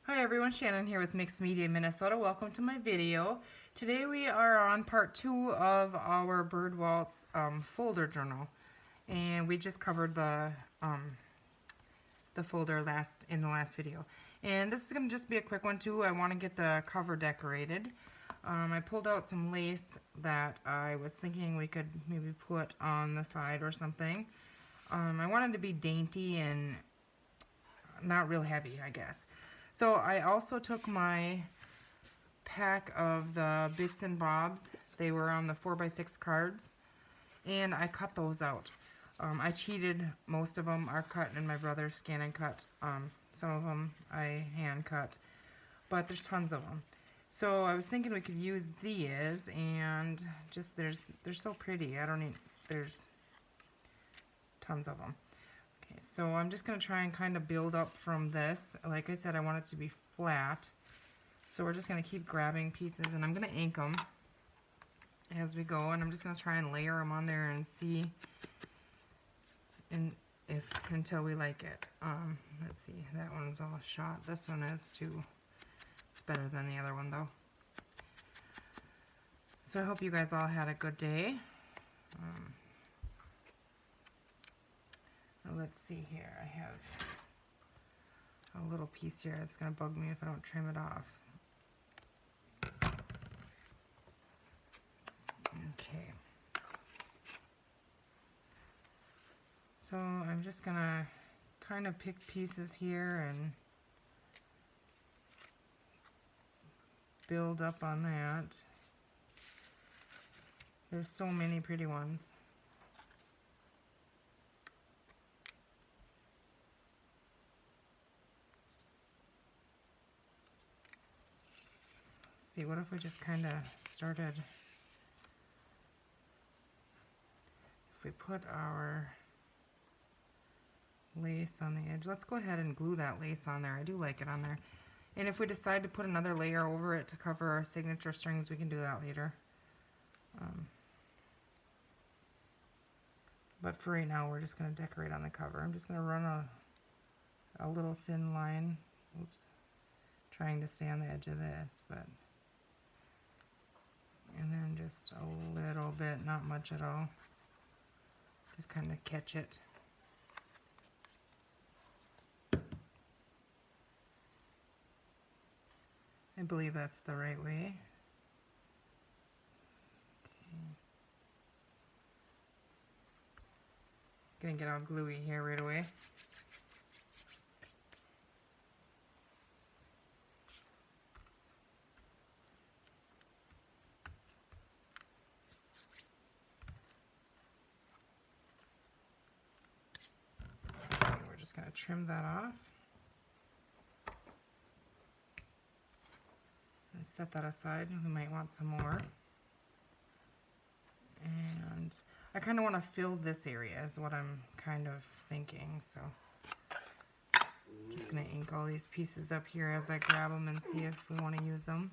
Hi everyone, Shannon here with Mixed Media Minnesota. Welcome to my video. Today we are on part 2 of our Bird Waltz folder journal, and we just covered the folder in the last video. And this is going to just be a quick one too. I want to get the cover decorated. I pulled out some lace that I was thinking we could maybe put on the side or something. I wanted to be dainty and not real heavy, I guess. So I also took my pack of the bits and bobs. They were on the 4x6 cards, and I cut those out. I cheated. Most of them are cut in my brother's scan and cut. Some of them I hand cut, but there's tons of them. So I was thinking we could use these, and just they're so pretty. There's tons of them. Okay, so I'm just going to try and kind of build up from this. Like I said, I want it to be flat. So we're just going to keep grabbing pieces, and I'm going to ink them as we go, and I'm just going to try and layer them on there and see until we like it. Let's see, that one's all shot. This one is too. It's better than the other one though. So I hope you guys all had a good day. Let's see here. I have a little piece here that's going to bug me if I don't trim it off. Okay. So I'm just going to kind of pick pieces here and build up on that. There's so many pretty ones. See, what if we just kind of started, if we put our lace on the edge, let's go ahead and glue that lace on there. I do like it on there. And if we decide to put another layer over it to cover our signature strings, we can do that later. But for right now, we're just going to decorate on the cover. I'm just going to run a little thin line. Oops. Trying to stay on the edge of this, but... And then just a little bit, not much at all. Just kind of catch it. I believe that's the right way. Okay. Gonna get all gluey here right away. Okay, we're just gonna trim that off. And set that aside. We might want some more. And I kind of want to fill this area is what I'm kind of thinking. So just going to ink all these pieces up here as I grab them and see if we want to use them.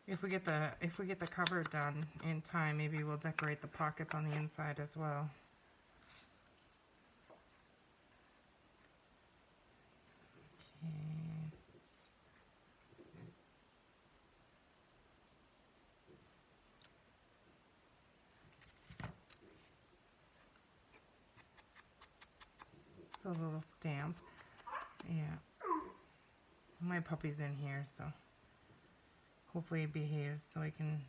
If we get the cover done in time, maybe we'll decorate the pockets on the inside as well. Okay. It's a little stamp. Yeah. My puppy's in here, so hopefully it behaves so I can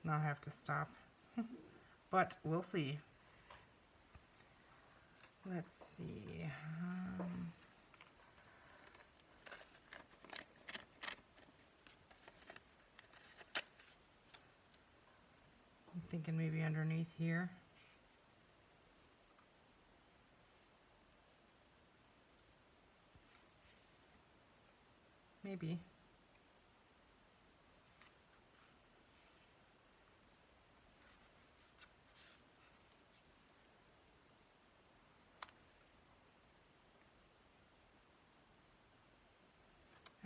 not have to stop. But we'll see. Let's see. I'm thinking maybe underneath here. Maybe.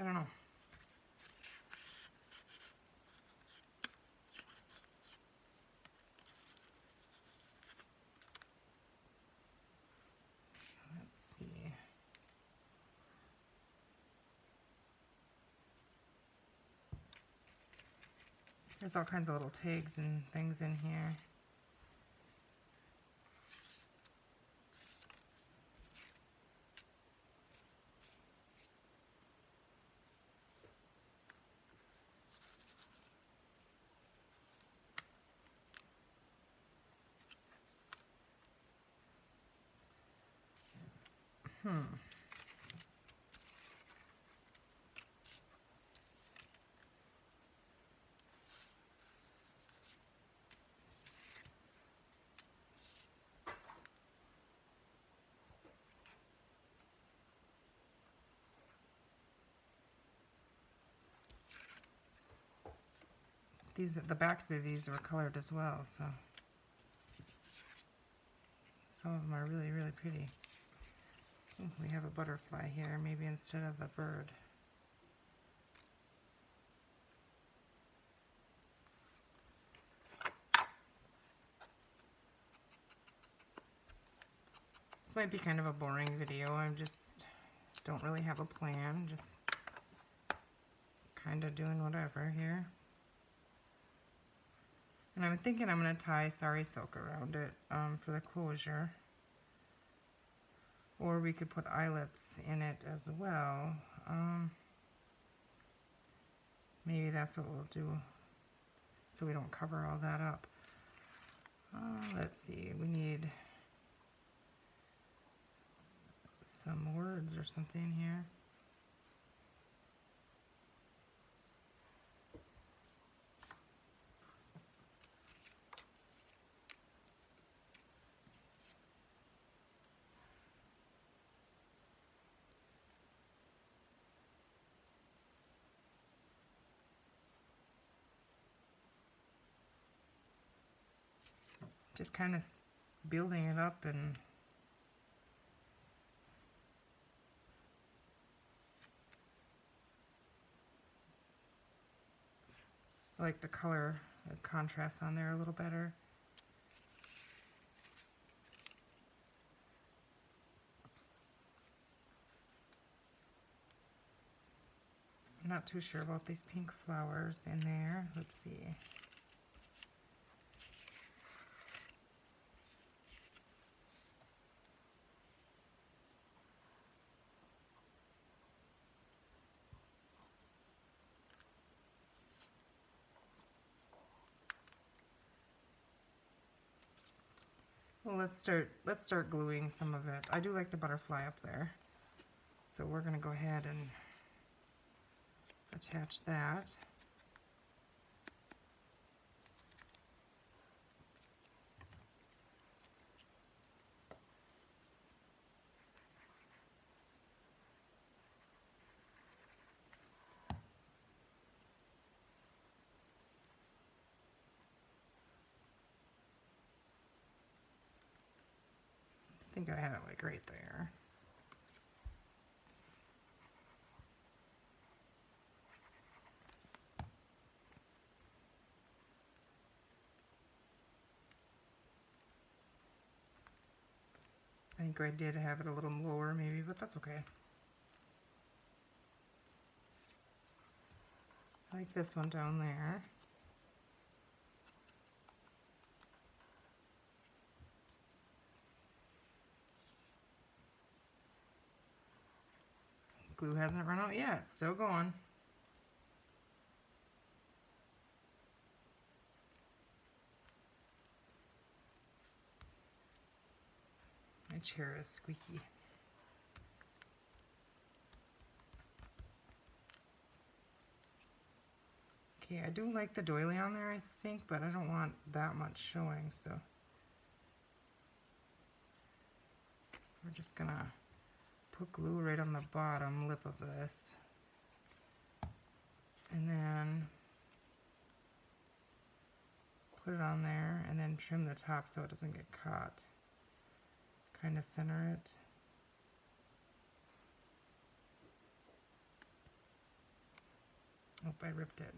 I don't know. Let's see. There's all kinds of little tags and things in here. The backs of these were colored as well, so some of them are really, really pretty. Ooh, we have a butterfly here, maybe instead of the bird. This might be kind of a boring video. I just don't really have a plan, just kind of doing whatever here. And I'm thinking I'm going to tie sari silk around it for the closure. Or we could put eyelets in it as well. Maybe that's what we'll do so we don't cover all that up. Let's see, we need some words or something here. Just kind of building it up, and I like the color, the contrast on there a little better. I'm not too sure about these pink flowers in there. Let's see. Well, let's start gluing some of it. I do like the butterfly up there. So we're going to go ahead and attach that. I think I had it like right there. I think I did have it a little lower maybe, but that's okay. I like this one down there. Glue hasn't run out yet, it's still going. My chair is squeaky. Okay, I do like the doily on there, I think, but I don't want that much showing, so we're just gonna put glue right on the bottom lip of this, and then put it on there, and then trim the top so it doesn't get caught. Kind of center it. Oh, I ripped it.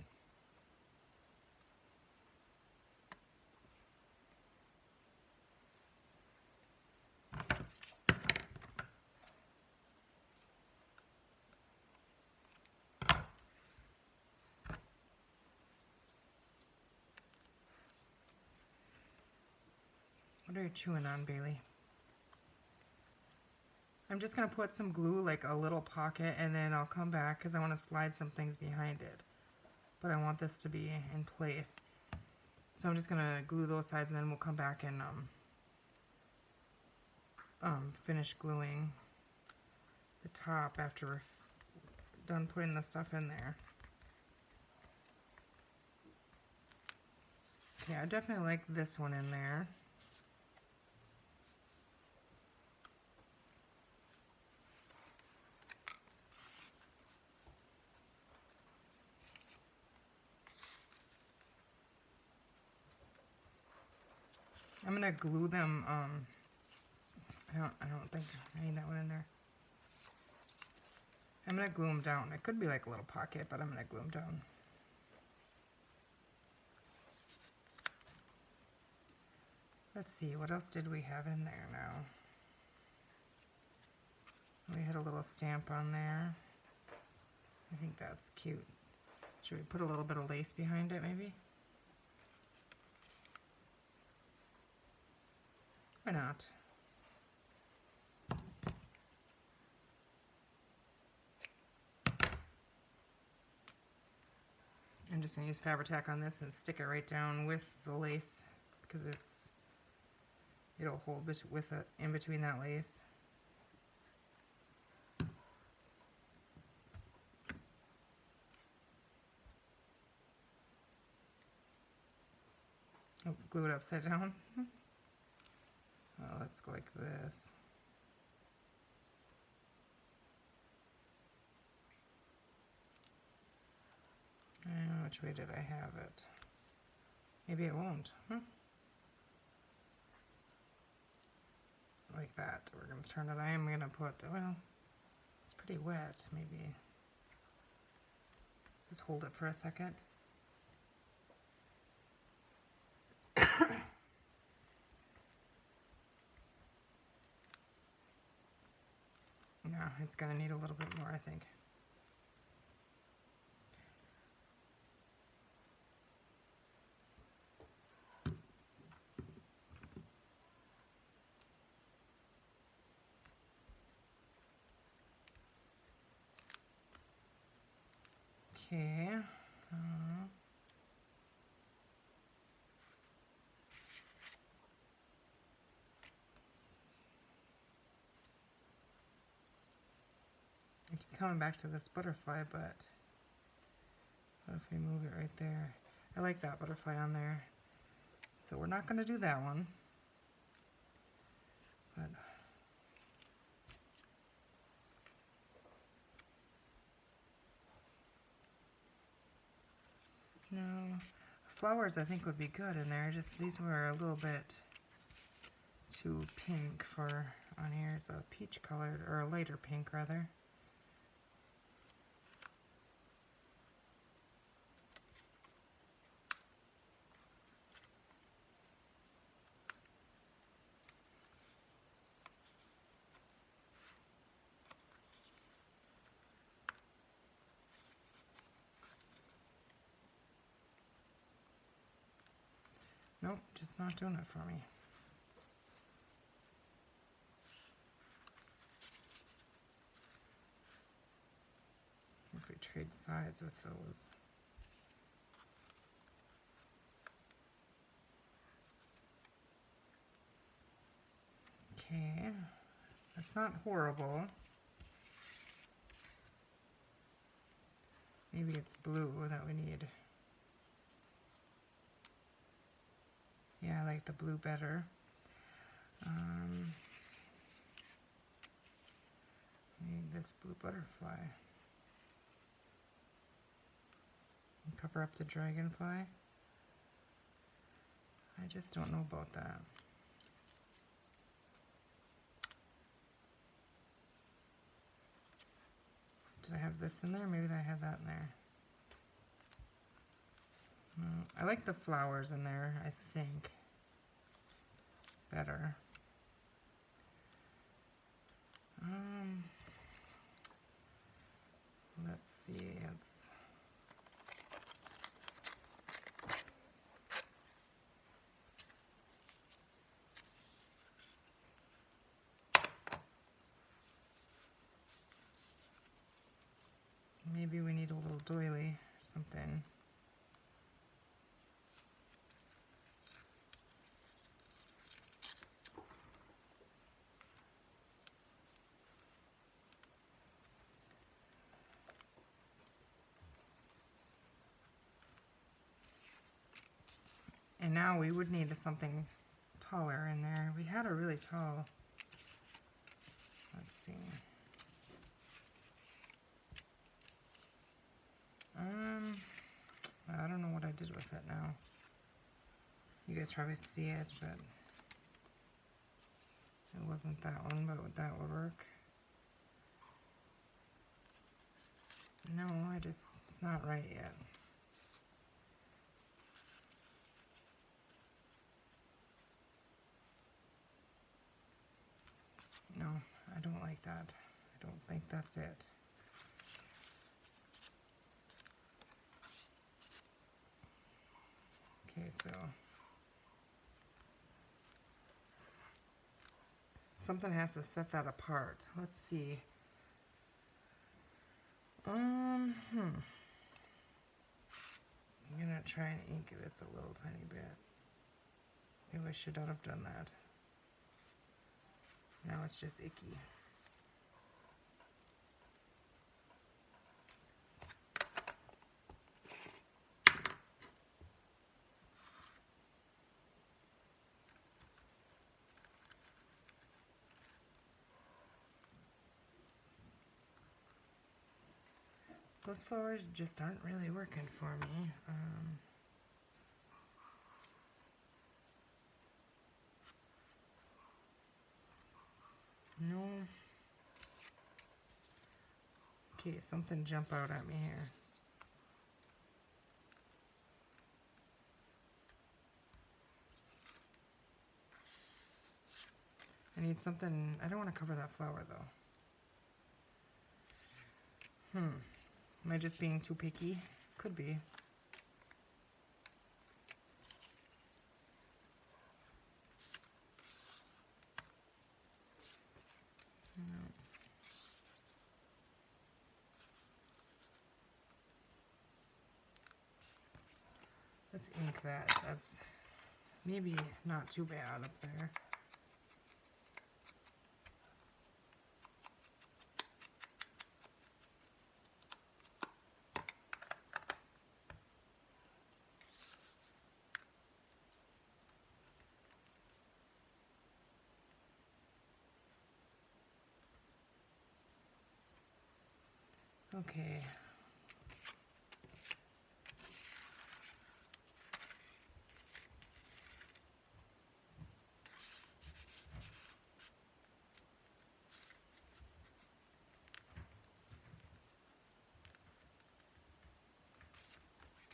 What are you chewing on, Bailey? I'm just going to put some glue, like a little pocket, and then I'll come back because I want to slide some things behind it. But I want this to be in place. So I'm just going to glue those sides, and then we'll come back and finish gluing the top after we're done putting the stuff in there. Okay, I definitely like this one in there. I'm gonna glue them. I don't think I need that one in there. I'm gonna glue them down. It could be like a little pocket, but I'm gonna glue them down. Let's see, what else did we have in there now? We had a little stamp on there. I think that's cute. Should we put a little bit of lace behind it, maybe? Why not? I'm just going to use Fabri-Tac on this and stick it right down with the lace because it'll hold with it in between that lace. Oh, glue it upside down. Oh, let's go like this. Which way did I have it? Maybe it won't. Like that. We're going to turn it. I am going to put, well, it's pretty wet. Maybe just hold it for a second. No, it's going to need a little bit more, I think. Okay. I keep coming back to this butterfly, but what if we move it right there? I like that butterfly on there. So we're not going to do that one. But no, flowers I think would be good in there. Just these were a little bit too pink for on here. It's a peach colored, or a lighter pink rather. Nope, just not doing it for me. If we trade sides with those. Okay, that's not horrible. Maybe it's blue that we need. Yeah, I like the blue better. Need this blue butterfly. And cover up the dragonfly. I just don't know about that. Did I have this in there? Maybe I had that in there. I like the flowers in there, I think, better. Let's see, maybe we need a little doily or something. And now we would need something taller in there. We had a really tall, let's see. I don't know what I did with it now. You guys probably see it, but it wasn't that one, but that would work. No, it's not right yet. No, I don't like that. I don't think that's it. Okay, so something has to set that apart. Let's see. I'm gonna try and ink this a little tiny bit. Maybe I should not have done that. Now it's just icky. Those flowers just aren't really working for me. No. Okay, something jump out at me here. I need something. I don't want to cover that flower though. Am I just being too picky? Could be. No. Let's ink that. That's maybe not too bad up there. Okay.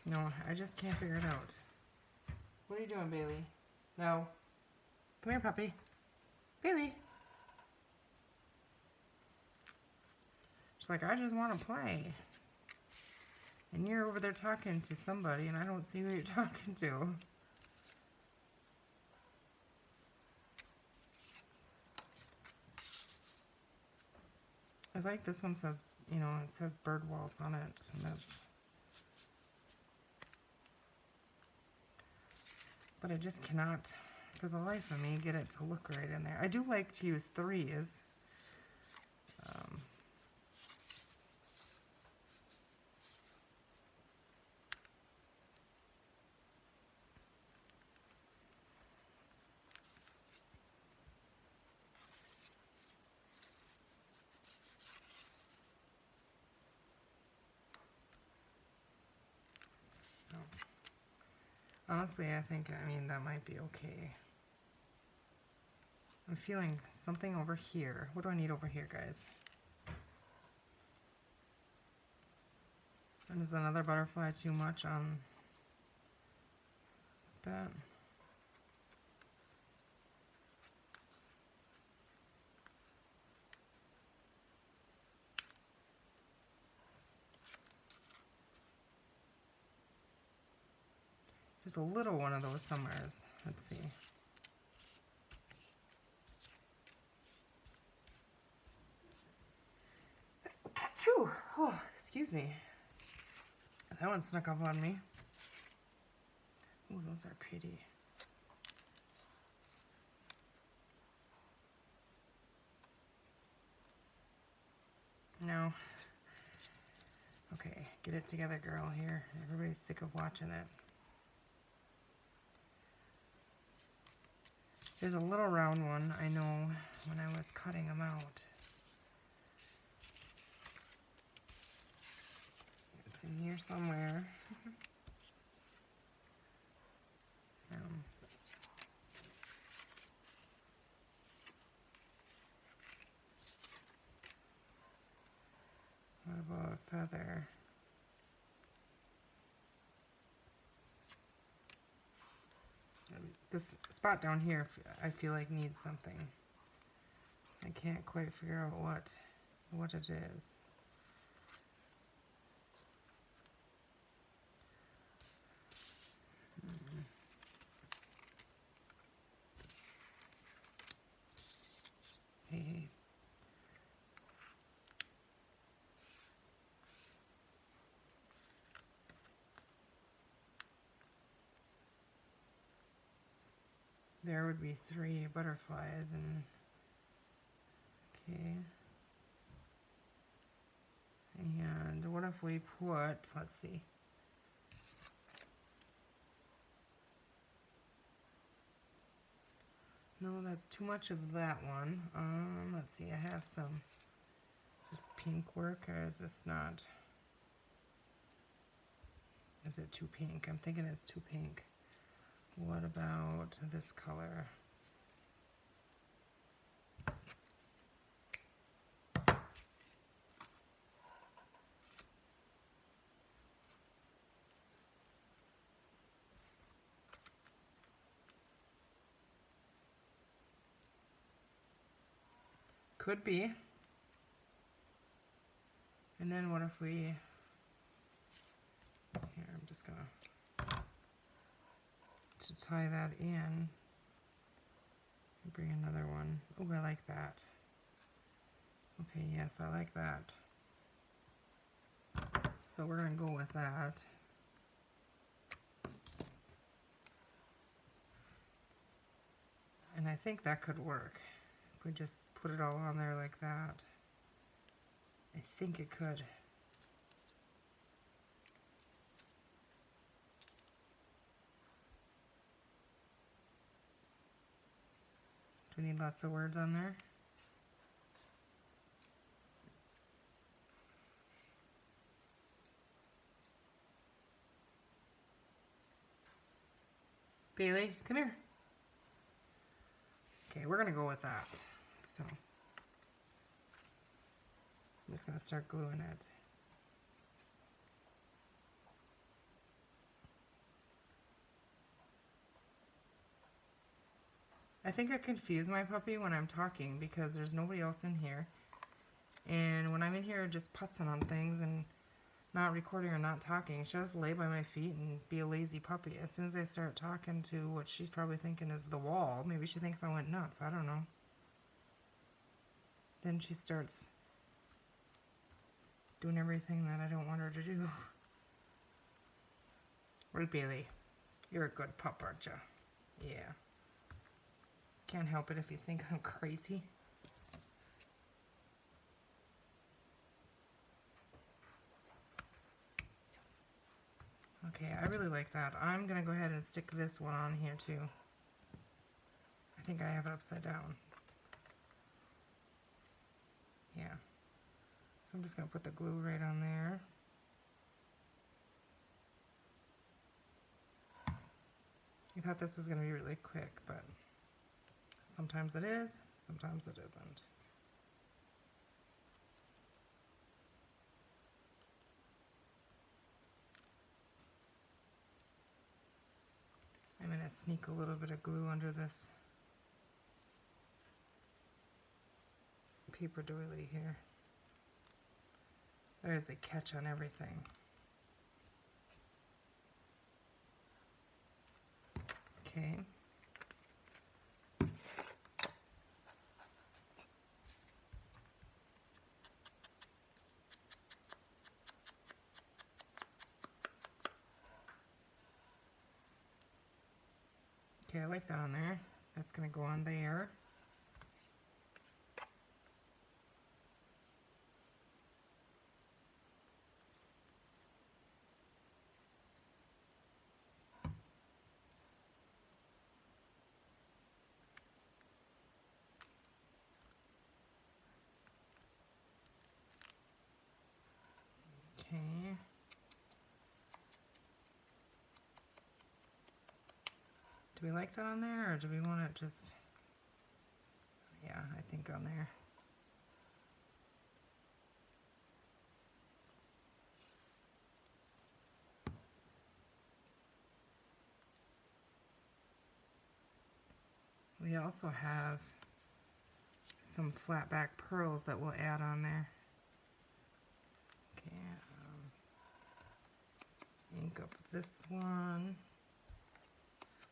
No, I just can't figure it out. What are you doing, Bailey? No. Come here, puppy. Bailey. She's like, I just want to play. And you're over there talking to somebody, and I don't see who you're talking to. I like this one says, you know, it says bird waltz on it, and that's... But I just cannot, for the life of me, get it to look right in there. I do like to use threes. Honestly, I mean, that might be okay. I'm feeling something over here. What do I need over here, guys? And is another butterfly too much on that. There's a little one of those somewhere. Let's see. Achoo! Oh, excuse me. That one snuck up on me. Oh, those are pretty. No. Okay, get it together, girl, here. Everybody's sick of watching it. There's a little round one, I know, when I was cutting them out. It's in here somewhere. What about a feather? This spot down here, I feel like needs something. I can't quite figure out what it is. Hey. There would be 3 butterflies and okay. And what if we put, let's see. No, that's too much of that one. Let's see, I have some just pink work, or is this not? Is it too pink? I'm thinking it's too pink. What about this color? Could be. And then what if we, here, I'm just gonna, to tie that in, bring another one. Oh, I like that. Okay, yes, I like that. So we're gonna go with that. And I think that could work. If we just put it all on there like that. I think it could. Do we need lots of words on there? Bailey, come here. Okay, we're gonna go with that. So I'm just gonna start gluing it. I think I confuse my puppy when I'm talking because there's nobody else in here. And when I'm in here just putzing on things and not recording or not talking, she'll just lay by my feet and be a lazy puppy. As soon as I start talking to what she's probably thinking is the wall, maybe she thinks I went nuts, I don't know. Then she starts doing everything that I don't want her to do. Right, Bailey? You're a good pup, aren't you? Yeah. Can't help it if you think I'm crazy. Okay, I really like that. I'm gonna go ahead and stick this one on here too. I think I have it upside down. Yeah. So I'm just gonna put the glue right on there. I thought this was gonna be really quick, but sometimes it is, sometimes it isn't. I'm sneak a little bit of glue under this paper doily here. There's the catch on everything. Okay. Okay, I like that on there. That's going to go on there. Okay. Do we like that on there, or do we want it just, yeah, I think on there. We also have some flat back pearls that we'll add on there. Okay, ink up this one.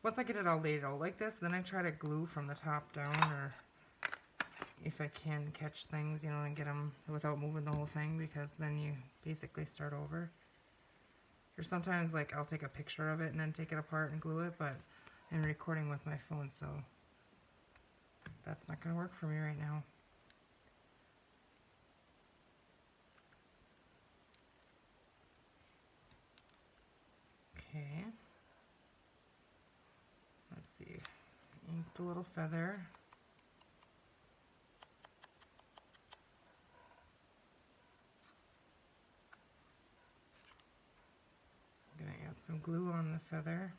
Once I get it all laid out like this, then I try to glue from the top down, or if I can catch things, you know, and get them without moving the whole thing, because then you basically start over. Or sometimes, like, I'll take a picture of it and then take it apart and glue it, but I'm recording with my phone, so that's not going to work for me right now. Okay. Let's see. Inked a little feather. I'm going to add some glue on the feather.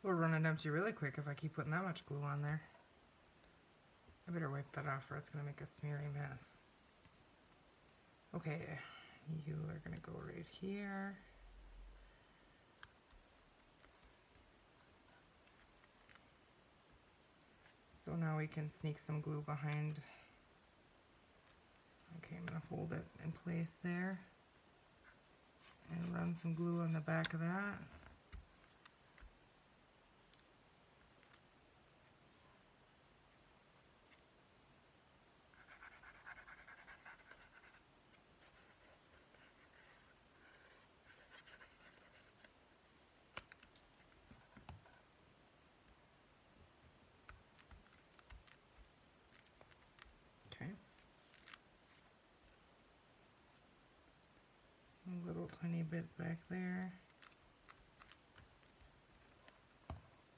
We'll run it empty really quick if I keep putting that much glue on there. I better wipe that off or it's going to make a smeary mess. Okay, you are going to go right here. So now we can sneak some glue behind. Okay, I'm going to hold it in place there and run some glue on the back of that. Okay. A little tiny bit back there.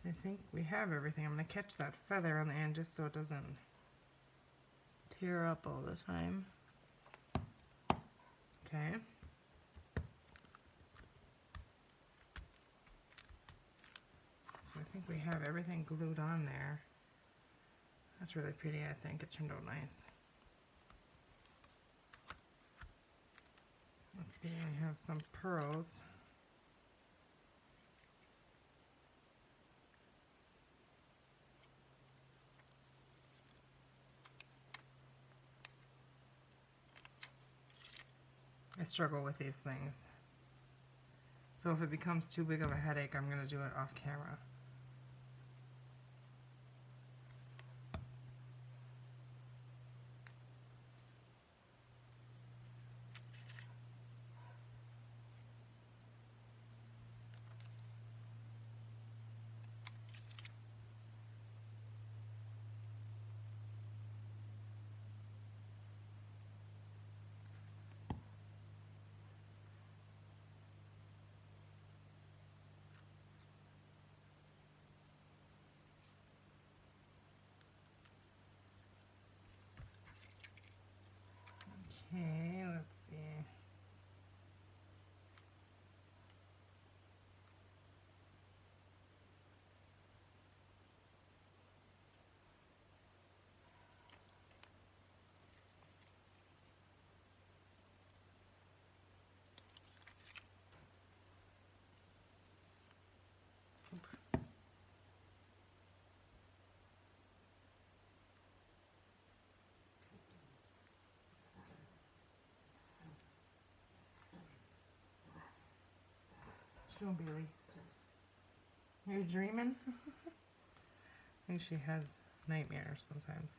I think we have everything. I'm going to catch that feather on the end just so it doesn't tear up all the time. Okay. So I think we have everything glued on there. That's really pretty, I think. It turned out nice. Let's see, I have some pearls. I struggle with these things. So if it becomes too big of a headache, I'm going to do it off camera. doing, Bailey? You're dreaming? I think she has nightmares sometimes.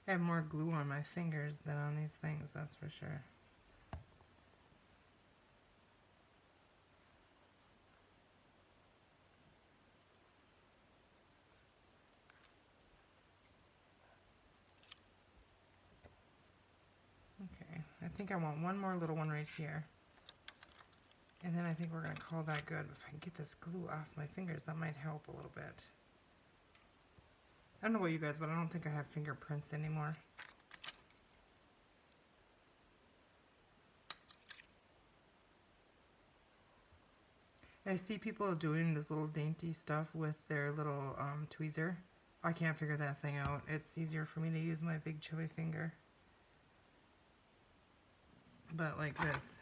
I have more glue on my fingers than on these things, that's for sure. Okay, I think I want one more little one right here. And then I think we're going to call that good. If I can get this glue off my fingers, that might help a little bit. I don't know about you guys, but I don't think I have fingerprints anymore. I see people doing this little dainty stuff with their little tweezer. I can't figure that thing out. It's easier for me to use my big chubby finger. But like this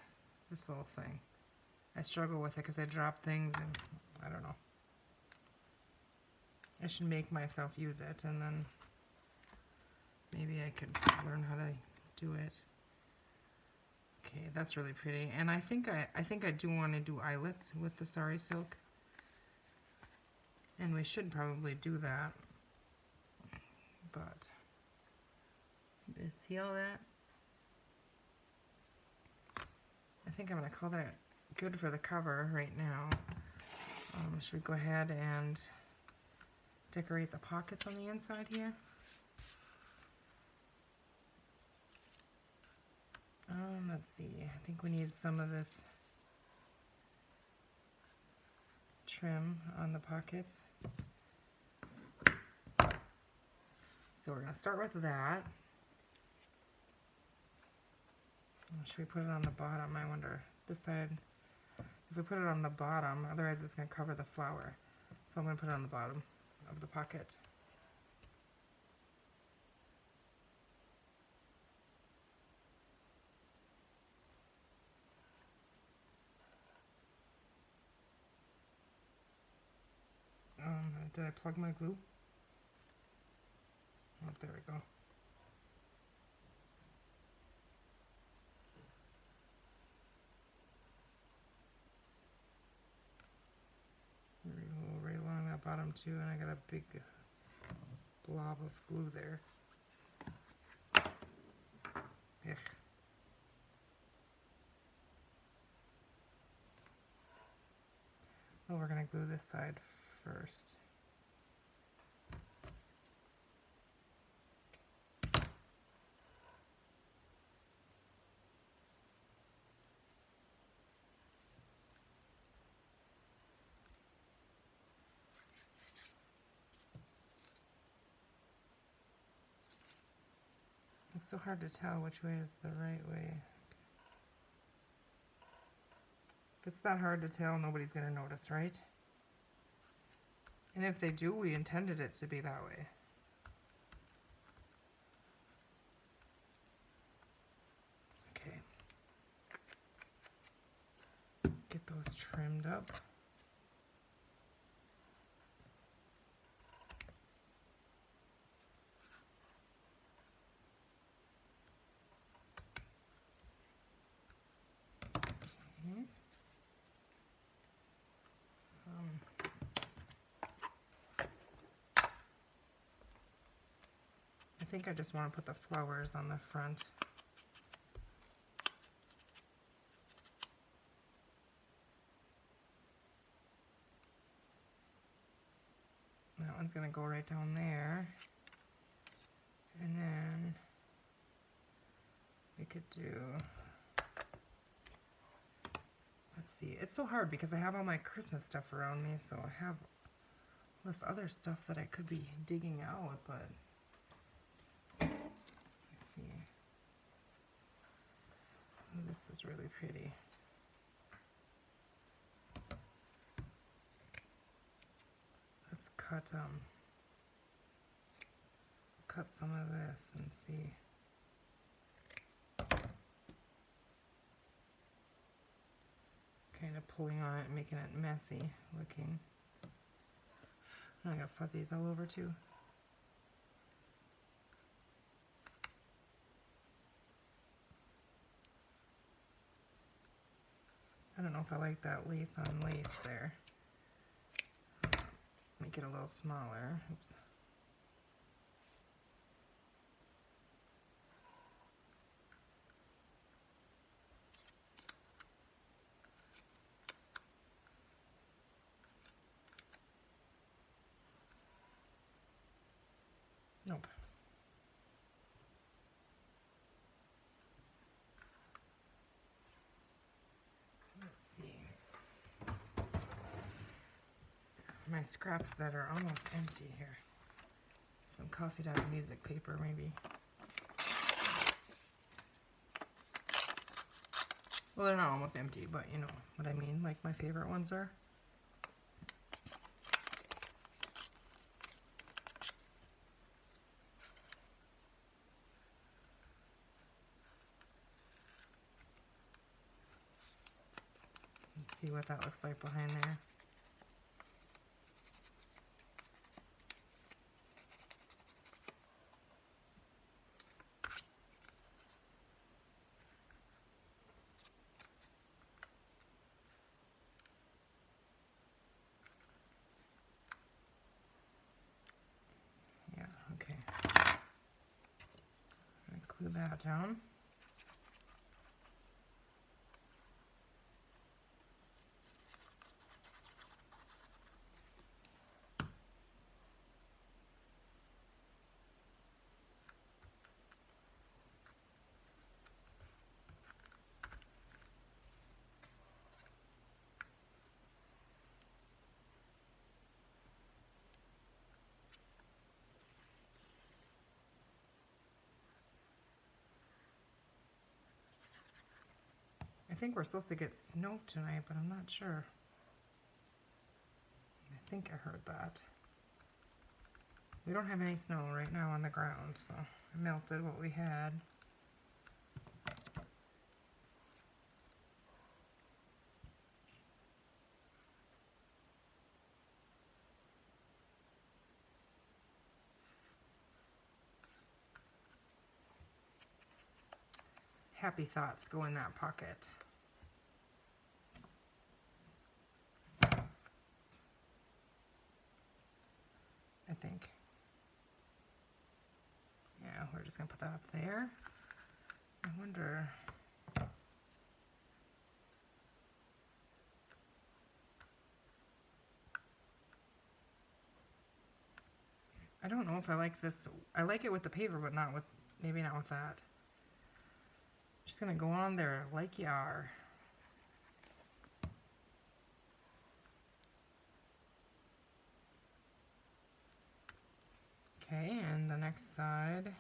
little thing, I struggle with it because I drop things and I don't know. I should make myself use it and then maybe I could learn how to do it. Okay, that's really pretty. And I think I do want to do eyelets with the sari silk. And we should probably do that. But see all that? I think I'm going to call that good for the cover right now. Should we go ahead and decorate the pockets on the inside here? Let's see. I think we need some of this trim on the pockets. So we're going to start with that. Should we put it on the bottom? I wonder. This side, if we put it on the bottom, otherwise it's going to cover the flower. So I'm going to put it on the bottom of the pocket. Did I plug my glue? Oh, there we go. Right along that bottom too, and I got a big blob of glue there. Ugh. Well, we're going to glue this side first. It's so hard to tell which way is the right way. If it's that hard to tell, nobody's going to notice, right? And if they do, we intended it to be that way. Okay. Get those trimmed up. Okay. I think I just want to put the flowers on the front. That one's going to go right down there. And then we could do, let's see, it's so hard because I have all my Christmas stuff around me, so I have all this other stuff that I could be digging out, but let's see. Oh, this is really pretty. Let's cut some of this and see. Kind of pulling on it and making it messy looking. I got fuzzies all over too. I don't know if I like that lace on lace there. Make it a little smaller. Oops. Nope. Let's see. My scraps that are almost empty here. Some coffee dye music paper maybe. Well, they're not almost empty, but you know what I mean, like my favorite ones are. Let's see what that looks like behind there. Yeah, okay. Glue that down. I think we're supposed to get snow tonight, but I'm not sure. I think I heard that. We don't have any snow right now on the ground, so I melted what we had. Happy thoughts go in that pocket. I think. Yeah, we're just gonna put that up there. I wonder. I don't know if I like this. I like it with the paper, but not with, maybe not with that. Just gonna go on there like you are. Okay, and the next side.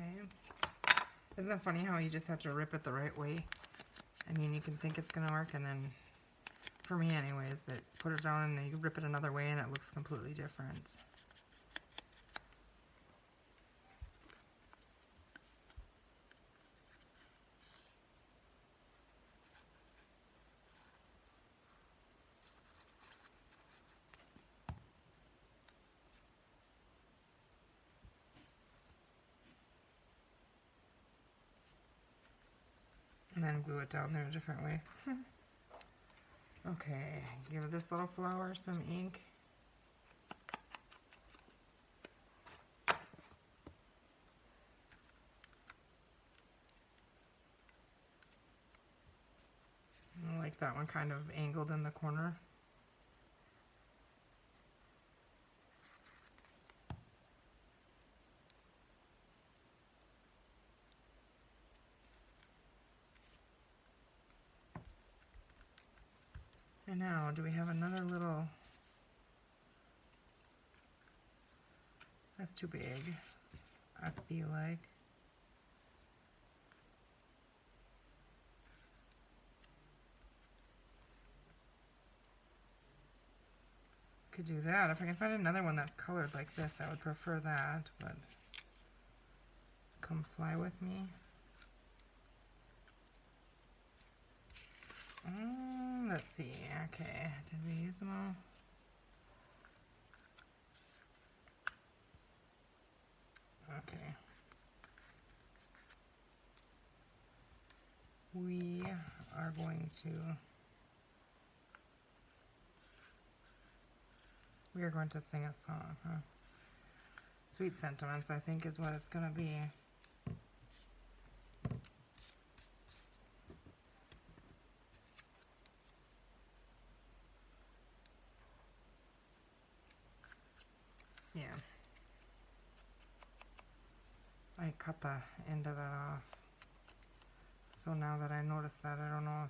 Okay. Isn't it funny how you just have to rip it the right way? I mean, you can think it's gonna work, and then, for me anyways, put it down and then you rip it another way and it looks completely different. And then glue it down there a different way. Okay, give this little flower some ink. I like that one kind of angled in the corner. And now, do we have another little... That's too big, I feel like. could do that. If I can find another one that's colored like this, I would prefer that, but come fly with me. Let's see. Okay, did we use them all? Okay. We are going to sing a song, huh? Sweet Sentiments, I think, is what it's going to be. Yeah. I cut the end of that off. So now that I noticed that, I don't know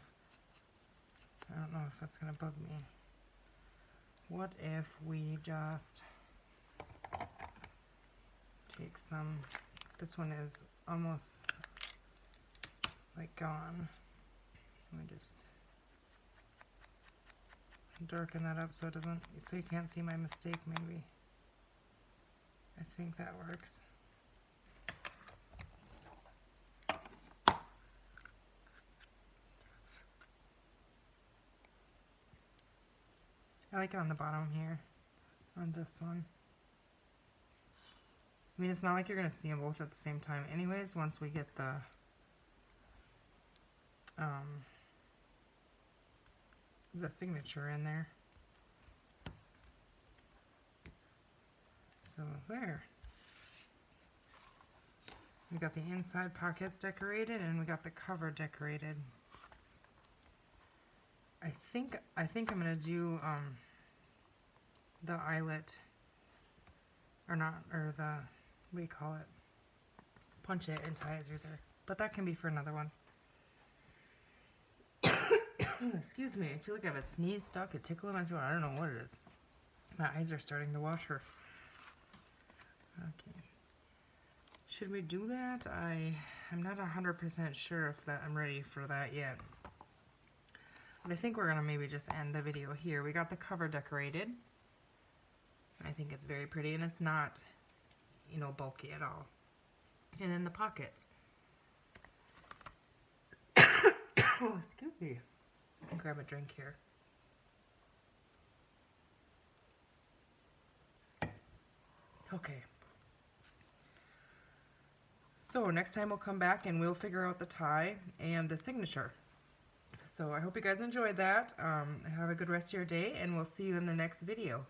if it's going to bug me. What if we just take some, this one is almost like gone. Let me just darken that up so it doesn't, so you can't see my mistake maybe. I think that works. I like it on the bottom here, on this one. I mean, it's not like you're going to see them both at the same time anyways, once we get the signature in there. So there. We got the inside pockets decorated and we got the cover decorated. I think I'm gonna do the eyelet, or not, or the, what do you call it? Punch it and tie it through there. But that can be for another one. Excuse me, I feel like I have a sneeze stuck, a tickle in my throat. I don't know what it is. My eyes are starting to water. Okay. Should we do that? I'm not 100% sure if that I'm ready for that yet. But I think we're gonna maybe just end the video here. We got the cover decorated. I think it's very pretty, and it's not, you know, bulky at all. And then the pockets. Oh, excuse me. I'll grab a drink here. Okay. So next time we'll come back and we'll figure out the tie and the signature. So I hope you guys enjoyed that. Have a good rest of your day, and we'll see you in the next video.